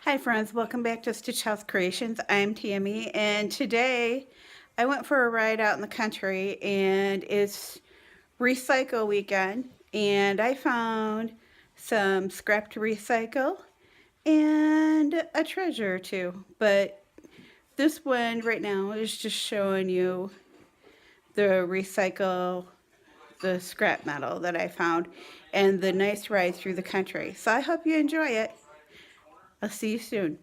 Hi friends, welcome back to Stitch House Creations. I'm Tammy and today I went for a ride out in the country and it's recycle weekend and I found some scrap to recycle and a treasure or two. But this one right now is just showing you the scrap metal that I found and the nice ride through the country. So I hope you enjoy it. I'll see you soon.